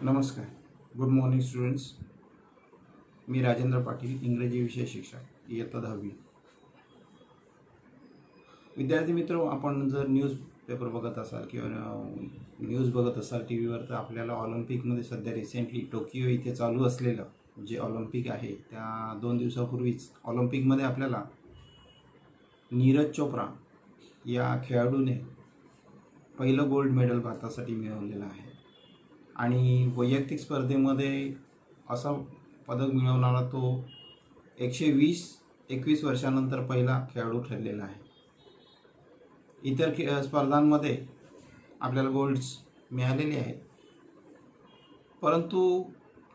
नमस्कार. Good morning students. मी राजेंद्र पाटील, इंग्रजी विषय शिक्षक, इयत्ता 10वी. विद्यार्थी मित्र, आपण जर न्यूज पेपर बघत असाल किंवा न्यूज बघत असाल टी व्हीवर, तर आपल्याला ऑलिम्पिकमध्ये सध्या रिसेंटली टोकियो इथे चालू असलेलं जे ऑलिम्पिक आहे त्या 2 दिवसापूर्वीच ऑलिम्पिकमध्ये आपल्याला नीरज चोप्रा या खेळाडूने पहिलं गोल्ड मेडल भारतासाठी मिळवलेलं आहे. आणि वैयक्तिक स्पर्धेमध्ये असं पदक मिळवणारा तो 121 वर्षानंतर पहिला खेळाडू ठरलेला आहे. इतर स्पर्धांमध्ये आपल्याला गोल्ड्स मिळालेले आहेत, परंतु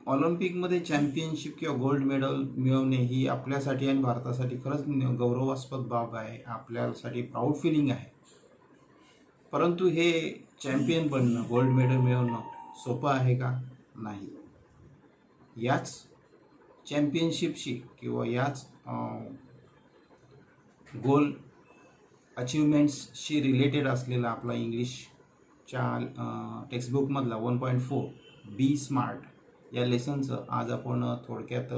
ऑलिम्पिकमध्ये चॅम्पियनशिप किंवा गोल्ड मेडल मिळवणे ही आपल्यासाठी आणि भारतासाठी खरंच गौरवास्पद बाब आहे. आपल्यासाठी प्राऊड फिलिंग आहे. परंतु हे चॅम्पियन बनणं, गोल्ड मेडल मिळवणं सोपं आहे का? नाही. याच चॅम्पियनशिपशी किंवा याच गोल अचिव्हमेंट्सशी रिलेटेड असलेला आपला इंग्लिशच्या टेक्स्टबुकमधला 1.4 बी स्मार्ट या लेसनचं आज आपण थोडक्यात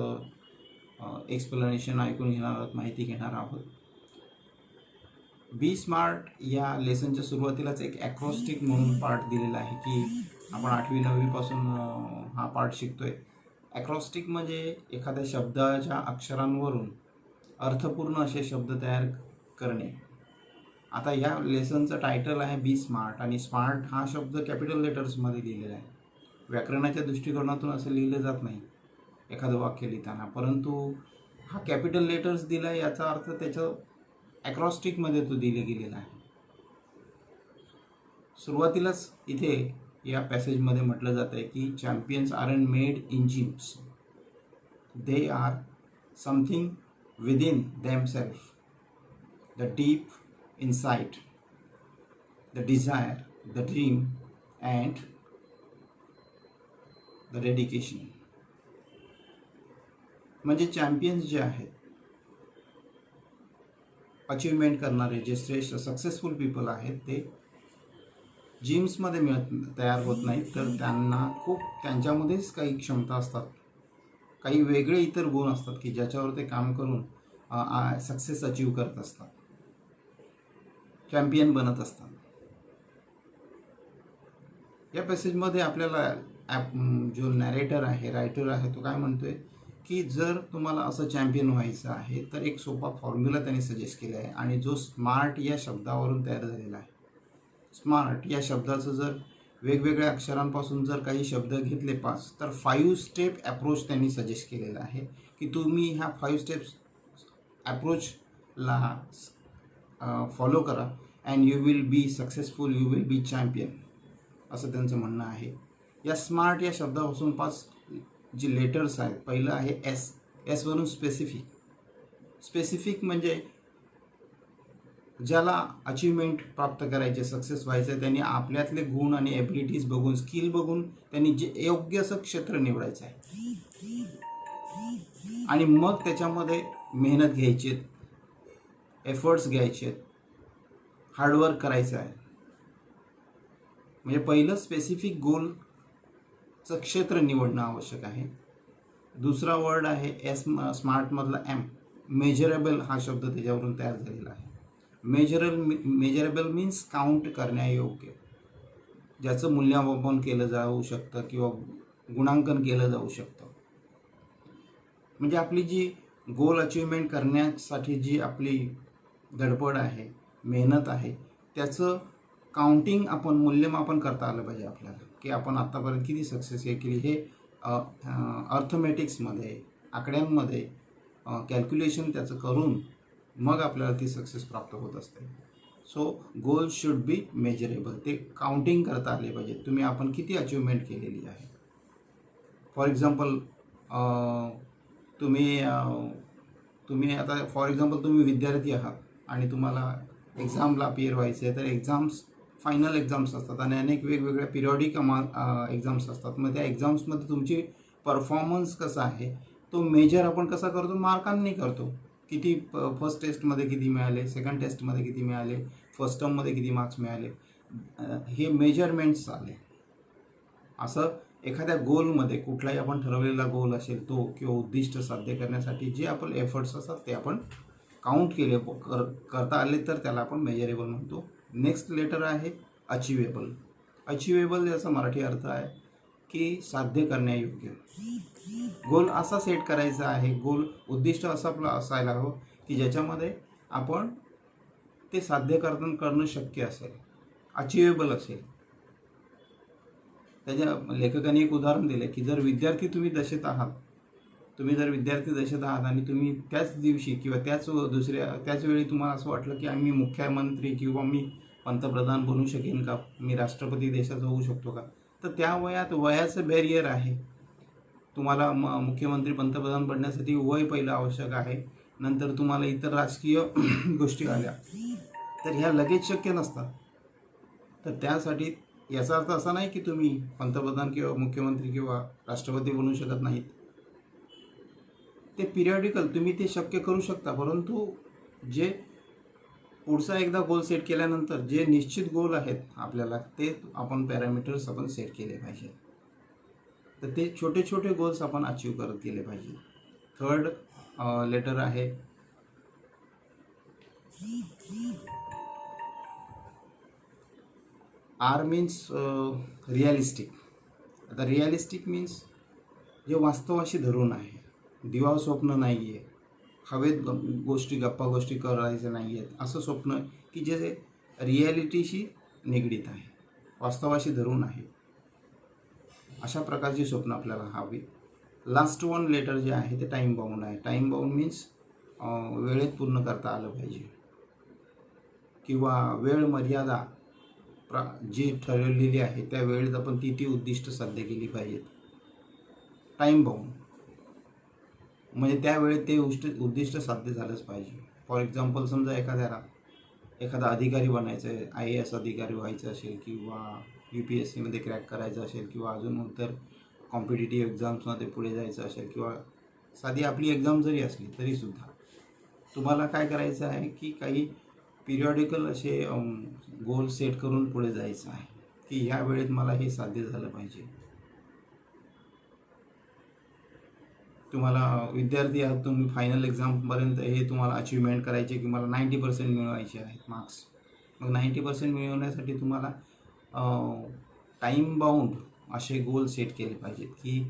एक्सप्लेनेशन ऐकून घेणार आहोत, माहिती घेणार आहोत. बी स्मार्ट या लेसनच्या सुरुवातीलाच एक ॲक्रोस्टिक म्हणून पार्ट दिलेला आहे की आपण 8वी-9वी पासून हा पार्ट शिकतोय. ॲक्रोस्टिक म्हणजे एखाद्या शब्दाच्या अक्षरांवरून अर्थपूर्ण असे शब्द तयार करणे. आता या लेसनचं टायटल आहे बी स्मार्ट, आणि स्मार्ट हा शब्द कॅपिटल लेटर्समध्ये लिहिलेला आहे. व्याकरणाच्या दृष्टिकोनातून असं लिहिलं जात नाही एखादं वाक्य लिहिताना, परंतु हा कॅपिटल लेटर्स दिला याचा अर्थ त्याचं ॲक्रोस्टिकमध्ये तो दिले गेलेला आहे. सुरुवातीलाच इथे या पॅसेजमध्ये म्हटलं जातं आहे की champions aren't made in gyms, they are something within themselves, the deep insight, the desire, the dream and the dedication. म्हणजे चॅम्पियन्स जे आहेत, अचिव्हमेंट करणारे जे श्रेष्ठ सक्सेसफुल पीपल आहेत, ते जिम्समध्ये तयार होत नाहीत, तर त्यांना खूप त्यांच्यामध्येच काही क्षमता असतात, काही वेगळे इतर गुण असतात की ज्याच्यावर ते काम करून सक्सेस अचीव करत असतात, चॅम्पियन बनत असतात. या पॅसेजमध्ये आपल्याला जो नॅरेटर आहे, रायटर आहे, तो काय म्हणतोय की जर तुम्हाला असं चॅम्पियन व्हायचं आहे तर एक सोपा फॉर्म्युला त्यांनी सजेस्ट केला आहे, आणि जो स्मार्ट या शब्दावरून तयार झालेला आहे. स्मार्ट या शब्दाचं जर वेगवेगळ्या अक्षरांपासून जर काही शब्द घेतले 5, तर 5 स्टेप ॲप्रोच त्यांनी सजेस्ट केलेला आहे की तुम्ही ह्या 5 स्टेप्स ॲप्रोचला फॉलो करा and you will be successful, you will be champion, असं त्यांचं म्हणणं आहे. या स्मार्ट या शब्दापासून 5 जी लेटर्स आहेत, पहिलं आहे एस. एसवरून स्पेसिफिक. स्पेसिफिक म्हणजे ज्याला अचिव्हमेंट प्राप्त करायचे, सक्सेस व्हायचं आहे, त्यांनी आपल्यातले गुण आणि ॲबिलिटीज बघून, स्किल बघून त्यांनी जे योग्य असं क्षेत्र निवडायचं आहे आणि मग त्याच्यामध्ये मेहनत घ्यायची, एफर्ट्स घ्यायचे, हार्डवर्क करायचं आहे. म्हणजे पहिलं स्पेसिफिक गोलचं क्षेत्र निवडणं आवश्यक आहे. दुसरा वर्ड आहे एस स्मार्टमधला एम, मेजरेबल हा शब्द त्याच्यावरून तयार झालेला आहे. मेजरेबल मीन्स काउंट करण्यायोग्य, ज्याचं मूल्यमापन केलं जाऊ शकतं किंवा गुणांकन केलं जाऊ शकतं. म्हणजे आपली जी गोल अचिव्हमेंट करण्यासाठी जी आपली धडपड आहे, मेहनत आहे, त्याचं काउंटिंग आपण मूल्यमापन करता आलं पाहिजे आपल्याला, की आपण आत्तापर्यंत किती सक्सेस केली. हे अर्थमॅटिक्समध्ये, आकड्यांमध्ये कॅल्क्युलेशन त्याचं करून मग आपल्याला ती सक्सेस प्राप्त होत असते. So goal should be measurable, ते काउंटिंग करता आले पाहिजे, तुम्ही आपण किती अचिव्हमेंट केलेली आहे. फॉर एक्झाम्पल तुम्ही आता फॉर एक्झाम्पल तुम्ही विद्यार्थी आहात आणि तुम्हाला एक्झामला अपियर व्हायचं आहे, तर एक्झाम्स फायनल एक्झाम्स असतात आणि अनेक वेगवेगळ्या पिरियॉडिक एक्झाम्स असतात. मग त्या एक्झाम्समध्ये तुमची परफॉर्मन्स कसा आहे तो मेजर आपण कसा करतो? मार्कांनी करतो. किती फर्स्ट टेस्टमध्ये किती मिळाले, सेकंड टेस्टमध्ये किती मिळाले, फर्स्ट टर्ममध्ये किती मार्क्स मिळाले, हे मेजरमेंट्स आले. असं एखाद्या गोलमध्ये कुठलाही आपण ठरवलेला गोल असेल तो किंवा उद्दिष्ट साध्य करण्यासाठी जे आपण एफर्ट्स असतात ते आपण काउंट केले करता आले तर त्याला आपण मेजरेबल म्हणतो. नेक्स्ट लेटर आहे अचिवेबल. अचिवेबल याचा मराठी अर्थ आहे की साध्य करण्यायोग्य. गोल असा सेट करायचा आहे, गोल उद्दिष्ट असं आपलं असायला हवं की ज्याच्यामध्ये आपण ते साध्य करणं शक्य असेल, अचिवेबल असेल. त्याच्या लेखकाने एक उदाहरण दिलं की जर विद्यार्थी तुम्ही दशेत आहात आणि तुम्ही त्याच दिवशी किंवा त्याच वेळी तुम्हाला असं वाटलं की आम्ही मुख्यमंत्री किंवा मी पंतप्रधान बनू शकेन का, मी राष्ट्रपती देशाचा होऊ शकतो का, तर त्या वयाचं बॅरियर आहे. तुम्हाला मुख्यमंत्री पंतप्रधान बनण्यासाठी वय पहिलं आवश्यक आहे. नंतर तुम्हाला इतर राजकीय गोष्टी आल्या तर ह्या लगेच शक्य नसतात. तर त्यासाठी याचा अर्थ असा नाही की तुम्ही पंतप्रधान किंवा मुख्यमंत्री किंवा राष्ट्रपती बनू शकत नाहीत. ते पिरियॉडिकल तुम्ही ते शक्य करू शकता, परंतु जे पुढचा एकदा गोल सेट केल्यानंतर जे निश्चित गोल आहेत आपल्याला ते आपण पॅरामीटर्स आपण सेट केले पाहिजे. तर ते छोटे छोटे गोल्स आपण अचीव करत गेले पाहिजे. थर्ड लेटर आहे आर मीन्स रिअलिस्टिक. आता रिअलिस्टिक मीन्स जे वास्तवाशी धरून आहे, दिवा स्वप्न नाही आहे, हवेत गप्पा गोष्टी करायच्या नाही आहेत असं स्वप्न की जे रिॲलिटीशी निगडीत आहे, वास्तवाशी धरून आहे, अशा प्रकारची स्वप्न आपल्याला हवी. लास्ट वन लेटर जे आहे ते टाईम बाउंड आहे. टाईम बाउंड मीन्स वेळेत पूर्ण करता आलं पाहिजे किंवा वेळ मर्यादा जी ठरवलेली आहे त्या वेळेत आपण ती उद्दिष्ट साध्य केली पाहिजेत. टाईम बाउंड म्हणजे त्यावेळेत ते उद्दिष्ट साध्य झालंच पाहिजे. फॉर एक्झाम्पल समजा एखादा अधिकारी बनायचं आहे, IAS अधिकारी व्हायचं असेल किंवा UPSCमध्ये क्रॅक करायचं असेल किंवा अजून तर कॉम्पिटिटिव्ह एक्झाम्समध्ये पुढे जायचं असेल किंवा साधी आपली एक्झाम जरी असली तरीसुद्धा तुम्हाला काय करायचं आहे की काही पिरियॉडिकल असे गोल सेट करून पुढे जायचं आहे की ह्या वेळेत मला हे साध्य झालं पाहिजे. तुम्हाला विद्यार्थी आहात, तुम्ही फायनल एक्झामपर्यंत हे तुम्हाला अचिव्हमेंट करायचे की मला 90% मिळवायचे आहेत मार्क्स. मग 90% मिळवण्यासाठी तुम्हाला टाईम बाउंड असे गोल सेट केले पाहिजेत की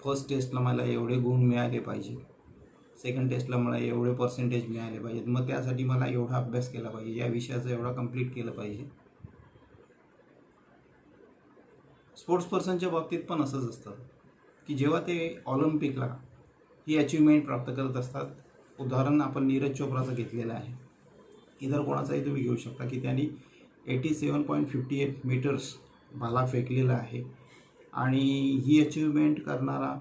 फर्स्ट टेस्टला मला एवढे गुण मिळाले पाहिजे, सेकंड टेस्टला मला एवढे पर्सेंटेज मिळाले पाहिजेत, मग त्यासाठी मला एवढा अभ्यास केला पाहिजे, या विषयाचा एवढा कंप्लीट केलं पाहिजे. स्पोर्ट्स पर्सनच्या बाबतीत पण असंच असतं की जेव्हा ते ऑलिम्पिकला ही अचिव्हमेंट प्राप्त करत असतात. उदाहरण आपण नीरज चोप्राचं घेतलेलं आहे, इतर कोणाचाही तुम्ही घेऊ शकता की त्यांनी 87.58 मीटर्स भाला फेकलेला आहे आणि ही अचिव्हमेंट करणारा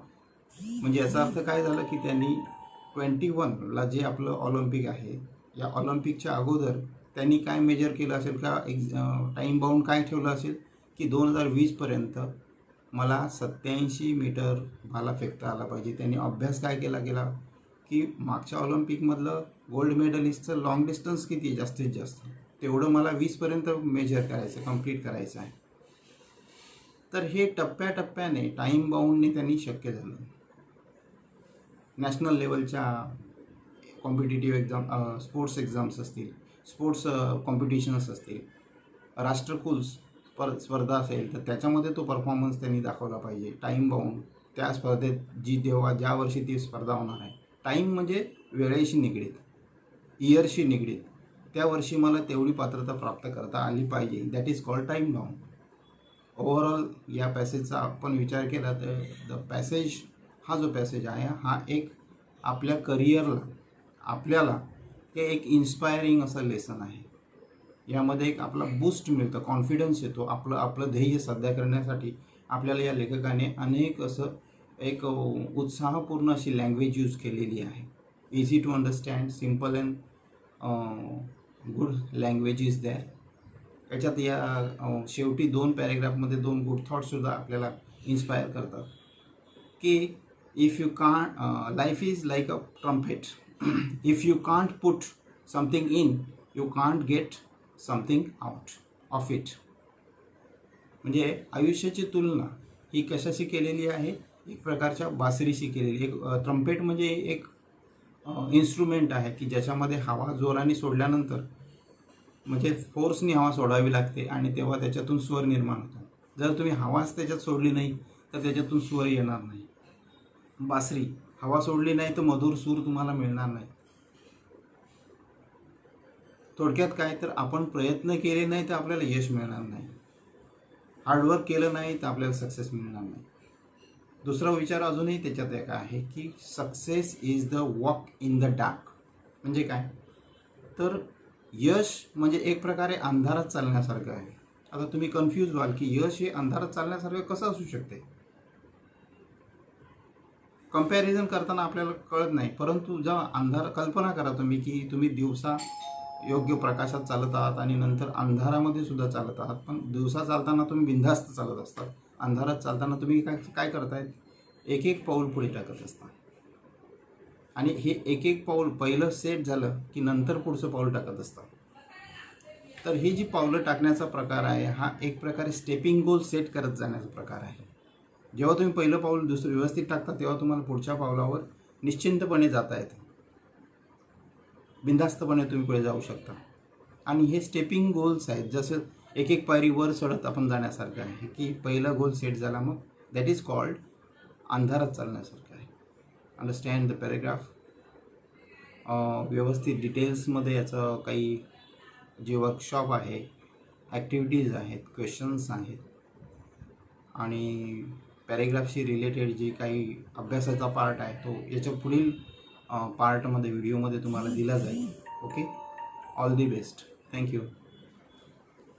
म्हणजे याचा अर्थ काय झालं की त्यांनी 21ला जे आपलं ऑलिम्पिक आहे या ऑलिम्पिकच्या अगोदर त्यांनी काय मेजर केलं असेल का, टाईम बाउंड काय ठेवलं असेल की 2020पर्यंत मला 87 मीटर भाला फेकता आला पाहिजे. त्यांनी अभ्यास काय केला की मागच्या ऑलिम्पिकमधलं गोल्ड मेडलिस्टचं लॉंग डिस्टन्स किती जास्तीत जास्त तेवढं मला 20पर्यंत मेजर करायचं, कंप्लीट करायचं आहे. तर हे टप्प्याटप्प्याने टाईम बाउंडने त्यांनी शक्य झालं. नॅशनल लेवलच्या कॉम्पिटिटिव्ह एक्झाम, स्पोर्ट्स एक्झाम्स असतील, स्पोर्ट्स कॉम्पिटिशन्स असतील, राष्ट्रकुल स्पर्धा असेल तर त्याच्यामध्ये तो परफॉर्मन्स त्यांनी दाखवला पाहिजे. टाईम बाउंड त्या स्पर्धेत ज्या वर्षी ती स्पर्धा होणार आहे, टाईम म्हणजे वेळेशी निगडीत, इयरशी निगडीत, त्या वर्षी मला तेवढी पात्रता प्राप्त करता आली पाहिजे. That is called time bound. Overall या पॅसेजचा आपण विचार केला तर हा जो पॅसेज आहे हा एक आपल्या करिअरला आपल्याला हे एक इन्स्पायरिंग असं लेसन आहे. यामध्ये एक आपला बूस्ट मिळतं, कॉन्फिडन्स येतो. आपलं ध्येय साध्य करण्यासाठी आपल्याला या लेखकाने अनेक असं एक उत्साहपूर्ण अशी लँग्वेज यूज केलेली आहे. Easy to understand, simple and good language is there. याच्यात या शेवटी 2 पॅरेग्राफमध्ये 2 गुड थॉट्ससुद्धा आपल्याला इन्स्पायर करतात की if you can't, life is like a trumpet, if you can't put something in you can't get something out of it. म्हणजे आयुष्याची तुलना ही कशाशी केलेली आहे? एक प्रकारच्या बासरीशी केलेली. एक ट्रम्पेट म्हणजे एक इन्स्ट्रुमेंट आहे की ज्याच्यामध्ये हवा जोराने सोडल्यानंतर म्हणजे फोर्सनी हवा सोडावी लागते आणि तेव्हा त्याच्यातून स्वर निर्माण होतो. जर तुम्ही हवाच त्याच्यात सोडली नाही तर त्याच्यातून स्वर येणार नाही. बासरी हवा सोडली नाही तर मधुर सूर तुम्हाला मिळणार नाही. थोडक्यात काय, तर आपण प्रयत्न केले नाही तर आपल्याला यश मिळणार नाही. हार्डवर्क केलं नाही तर आपल्याला सक्सेस मिळणार नाही. दुसरा विचार अजूनही त्याच्यात एक आहे की success is the walk in the dark. म्हणजे काय, तर यश म्हणजे एक प्रकारे अंधारात चालण्यासारखं आहे. आता तुम्ही कन्फ्यूज व्हाल की यश हे अंधारात चालण्यासारखं कसं असू शकते. कंपॅरिझन करताना आपल्याला कळत नाही, परंतु जेव्हा कल्पना करा तुम्ही की तुम्ही दिवसा योग्य प्रकाशात चालत आहात आणि नंतर अंधारामध्ये सुद्धा चालत आहात. पण दिवसा चालताना तुम्ही बिनधास्त चालत असतात, अंधारात चालताना तुम्ही काय करतायत, एक एक पाऊल पुढे टाकत असता. आणि हे एक एक पाऊल पहिलं सेट झालं की नंतर पुढचं पाऊल टाकत असतात. तर ही जी पावलं टाकण्याचा प्रकार आहे हा एक प्रकारे स्टेपिंग गोल सेट करत जाण्याचा प्रकार आहे. जेव्हा तुम्ही पहिलं पाऊल दुसरं व्यवस्थित टाकता तेव्हा तुम्हाला पुढच्या पावलावर निश्चिंतपणे जाता येतं, बिनधास्तपणे तुम्ही पुढे जाऊ शकता. आणि हे स्टेपिंग गोल्स आहेत, जसं एक एक पायरी वर चढत आपण जाण्यासारखं आहे की पहिला गोल सेट झाला मग दॅट इज कॉल्ड अंधारात चालण्यासारखं आहे. Understand the paragraph. व्यवस्थित डिटेल्समध्ये याचं काही जे वर्कशॉप आहे, ॲक्टिव्हिटीज आहेत, क्वेश्चन्स आहेत आणि पॅरेग्राफशी रिलेटेड जे काही अभ्यासाचा पार्ट आहे तो याच्या पुढील पार्टमध्ये व्हिडिओमध्ये तुम्हाला दिला जाईल. Okay, all the best. Thank you.